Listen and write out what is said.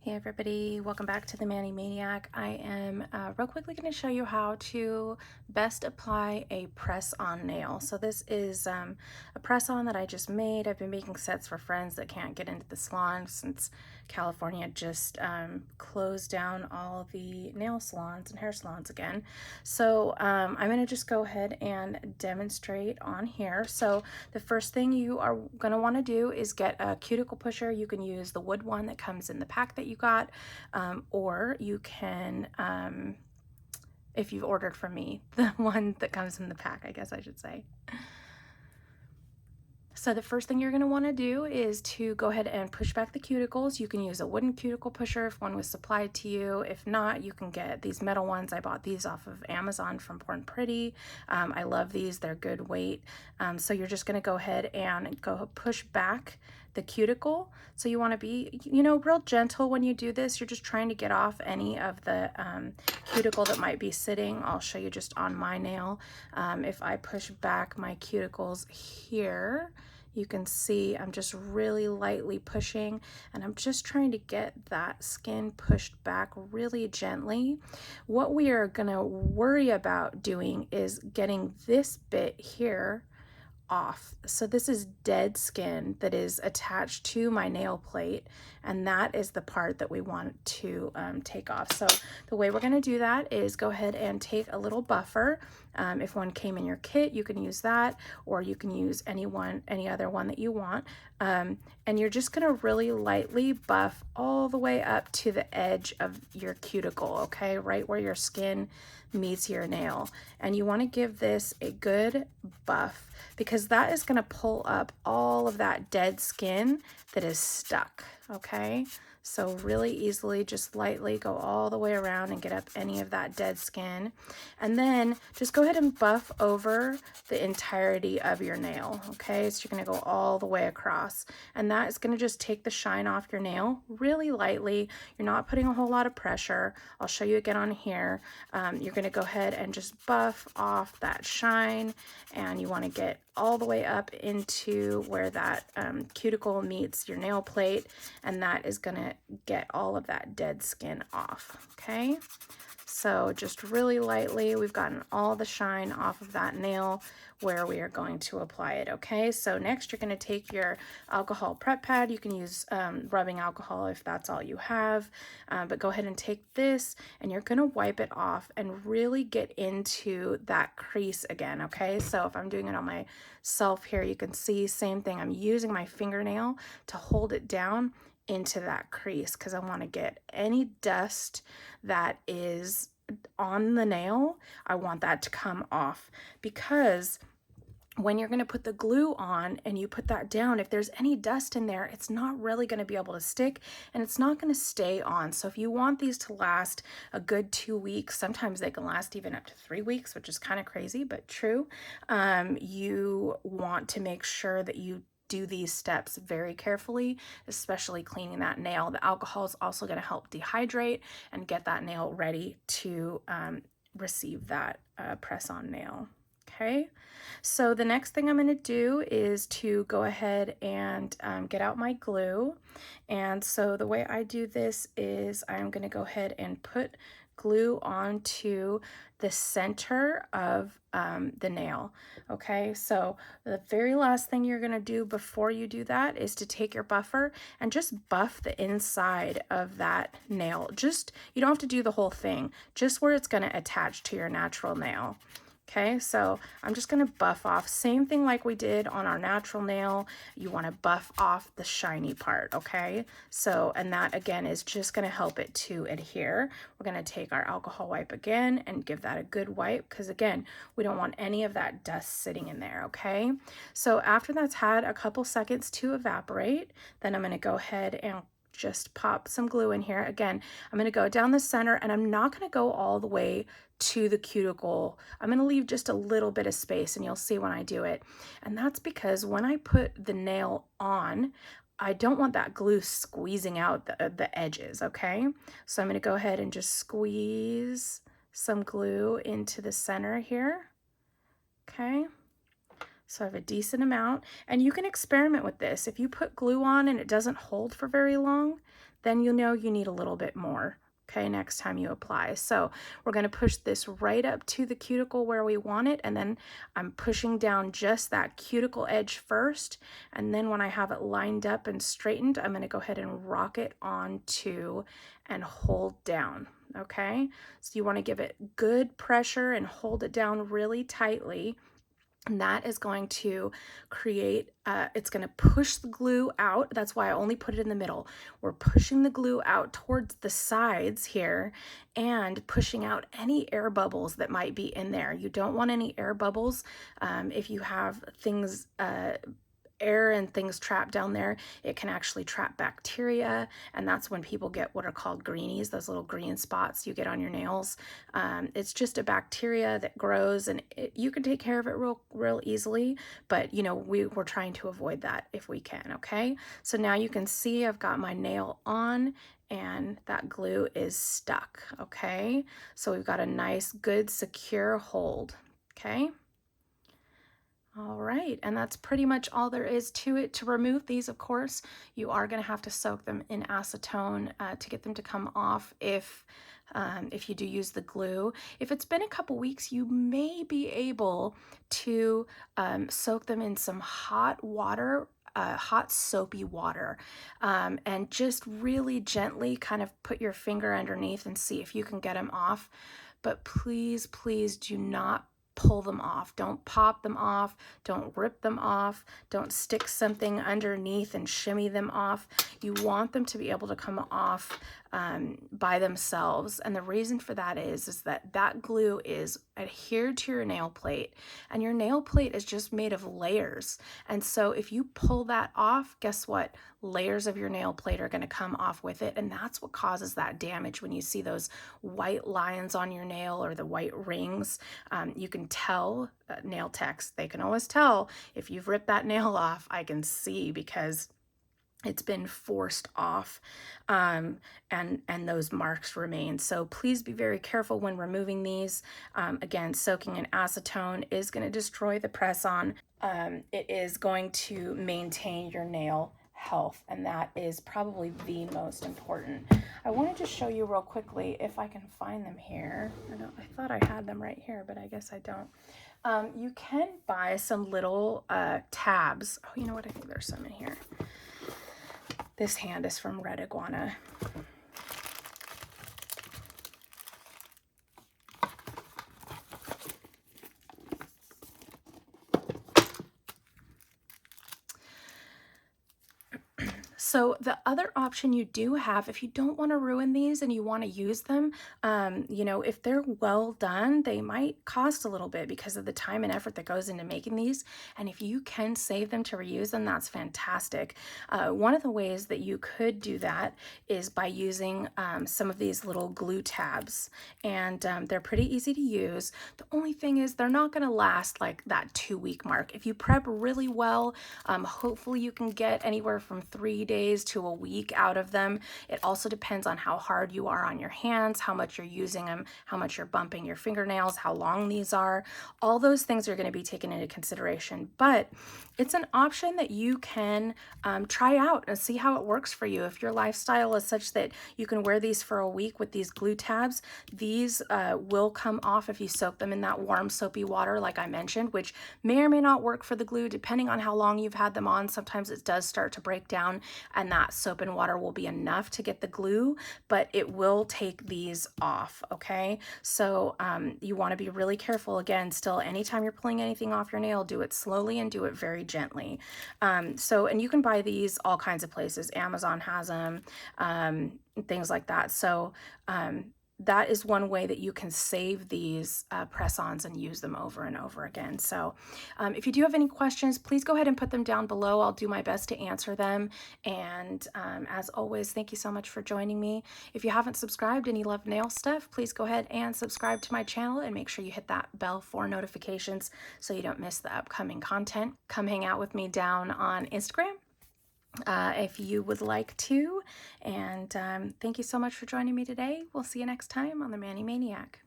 Hey everybody, welcome back to the Maniac. I am real quickly going to show you how to best apply a press-on nail. So this is a press-on that I just made. I've been making sets for friends that can't get into the salon since California just closed down all the nail salons and hair salons again. So I'm going to just go ahead and demonstrate on here. So the first thing you are going to want to do is get a cuticle pusher. You can use the wood one that comes in the pack that you got, or you can, if you've ordered from me, the one that comes in the pack, I guess I should say. So the first thing you're going to want to do is to go ahead and push back the cuticles. You can use a wooden cuticle pusher if one was supplied to you. If not, you can get these metal ones. I bought these off of Amazon from Born Pretty. I love these. They're good weight. So you're just going to go ahead and go push back the cuticle. So you want to be, real gentle when you do this. You're just trying to get off any of the cuticle that might be sitting. I'll show you just on my nail. If I push back my cuticles here, you can see I'm just really lightly pushing, and I'm just trying to get that skin pushed back really gently. What we are going to worry about doing is getting this bit here off. So this is dead skin that is attached to my nail plate, and that is the part that we want to take off. So the way we're going to do that is go ahead and take a little buffer. If one came in your kit, you can use that, or you can use any other one that you want. And you're just going to really lightly buff all the way up to the edge of your cuticle, okay, right where your skin meets your nail. And you want to give this a good buff, because that is going to pull up all of that dead skin that is stuck, okay? So really easily, just lightly go all the way around and get up any of that dead skin. And then just go ahead and buff over the entirety of your nail, okay? So you're gonna go all the way across. And that is gonna just take the shine off your nail really lightly. You're not putting a whole lot of pressure. I'll show you again on here. You're gonna go ahead and just buff off that shine, and you wanna get all the way up into where that cuticle meets your nail plate, and that is gonna get all of that dead skin off, okay? So just really lightly, we've gotten all the shine off of that nail where we are going to apply it, okay? So next you're going to take your alcohol prep pad. You can use rubbing alcohol if that's all you have, but go ahead and take this, and you're going to wipe it off and really get into that crease again, okay? So if I'm doing it on myself here, you can see same thing. I'm using my fingernail to hold it down into that crease, because I want to get any dust that is on the nail. I want that to come off, because when you're going to put the glue on and you put that down, if there's any dust in there, it's not really going to be able to stick, and it's not going to stay on. So if you want these to last a good 2 weeks, sometimes they can last even up to 3 weeks, which is kind of crazy, but true. You want to make sure that you do these steps very carefully, especially cleaning that nail. The alcohol is also going to help dehydrate and get that nail ready to receive that press-on nail. Okay, so the next thing I'm going to do is to go ahead and get out my glue. And so the way I do this is I'm going to go ahead and put glue onto the center of the nail. Okay, so the very last thing you're going to do before you do that is to take your buffer and just buff the inside of that nail. Just, you don't have to do the whole thing, just where it's going to attach to your natural nail. Okay, so I'm just going to buff off, same thing like we did on our natural nail. You want to buff off the shiny part, okay? So, and that again is just going to help it to adhere. We're going to take our alcohol wipe again and give that a good wipe, because again, we don't want any of that dust sitting in there, okay? So after that's had a couple seconds to evaporate, then I'm going to go ahead and just pop some glue in here. Again, I'm going to go down the center, and I'm not going to go all the way to the cuticle. I'm going to leave just a little bit of space, and you'll see when I do it. And that's because when I put the nail on, I don't want that glue squeezing out the edges, okay? So I'm going to go ahead and just squeeze some glue into the center here, okay? So I have a decent amount, and you can experiment with this. If you put glue on and it doesn't hold for very long, then you know you need a little bit more, okay, next time you apply. So we're going to push this right up to the cuticle where we want it, and then I'm pushing down just that cuticle edge first, and then when I have it lined up and straightened, I'm going to go ahead and rock it onto and hold down, okay? So you want to give it good pressure and hold it down really tightly. And that is going to create, it's going to push the glue out. That's why I only put it in the middle. We're pushing the glue out towards the sides here and pushing out any air bubbles that might be in there. You don't want any air bubbles. If you have things, air and things trapped down there, it can actually trap bacteria, and that's when people get what are called greenies, those little green spots you get on your nails. It's just a bacteria that grows, and you can take care of it real easily, but you know, we're trying to avoid that if we can, okay? So now you can see I've got my nail on and that glue is stuck, okay? So we've got a nice, good, secure hold, okay? All right, and that's pretty much all there is to it. To remove these, of course, you are going to have to soak them in acetone to get them to come off if you do use the glue. If it's been a couple weeks, you may be able to soak them in some hot water, hot soapy water, and just really gently kind of put your finger underneath and see if you can get them off. But please, please do not pull them off. Don't pop them off. Don't rip them off. Don't stick something underneath and shimmy them off. You want them to be able to come off by themselves. And the reason for that is that that glue is adhered to your nail plate, and your nail plate is just made of layers. And so if you pull that off, guess what? Layers of your nail plate are going to come off with it, and that's what causes that damage. When you see those white lines on your nail or the white rings, you can tell, nail techs, they can always tell if you've ripped that nail off. I can see because it's been forced off, and those marks remain. So please be very careful when removing these. Again, soaking in acetone is going to destroy the press-on. It is going to maintain your nail health, and that is probably the most important. I wanted to show you real quickly if I can find them here. I thought I had them right here, but I guess I don't. You can buy some little tabs. Oh, you know what? I think there's some in here. This hand is from Red Iguana. So the other option you do have, if you don't want to ruin these and you want to use them, you know, if they're well done, they might cost a little bit because of the time and effort that goes into making these. And if you can save them to reuse them, that's fantastic. One of the ways that you could do that is by using some of these little glue tabs, and they're pretty easy to use. The only thing is they're not going to last like that 2-week mark. If you prep really well, hopefully you can get anywhere from 3 days to a week out of them. It also depends on how hard you are on your hands, how much you're using them, how much you're bumping your fingernails, how long these are. All those things are going to be taken into consideration, but it's an option that you can try out and see how it works for you. If your lifestyle is such that you can wear these for a week with these glue tabs, these will come off if you soak them in that warm soapy water like I mentioned, which may or may not work for the glue depending on how long you've had them on. Sometimes it does start to break down, and that soap and water will be enough to get the glue, but it will take these off, okay? So you want to be really careful. Again, still, anytime you're pulling anything off your nail, do it slowly and do it very gently. And you can buy these all kinds of places. Amazon has them, things like that. So that is one way that you can save these press-ons and use them over and over again. So if you do have any questions, please go ahead and put them down below. I'll do my best to answer them. And as always, thank you so much for joining me. If you haven't subscribed and you love nail stuff, please go ahead and subscribe to my channel and make sure you hit that bell for notifications so you don't miss the upcoming content. Come hang out with me down on Instagram if you would like to. And thank you so much for joining me today. We'll see you next time on the Maniac.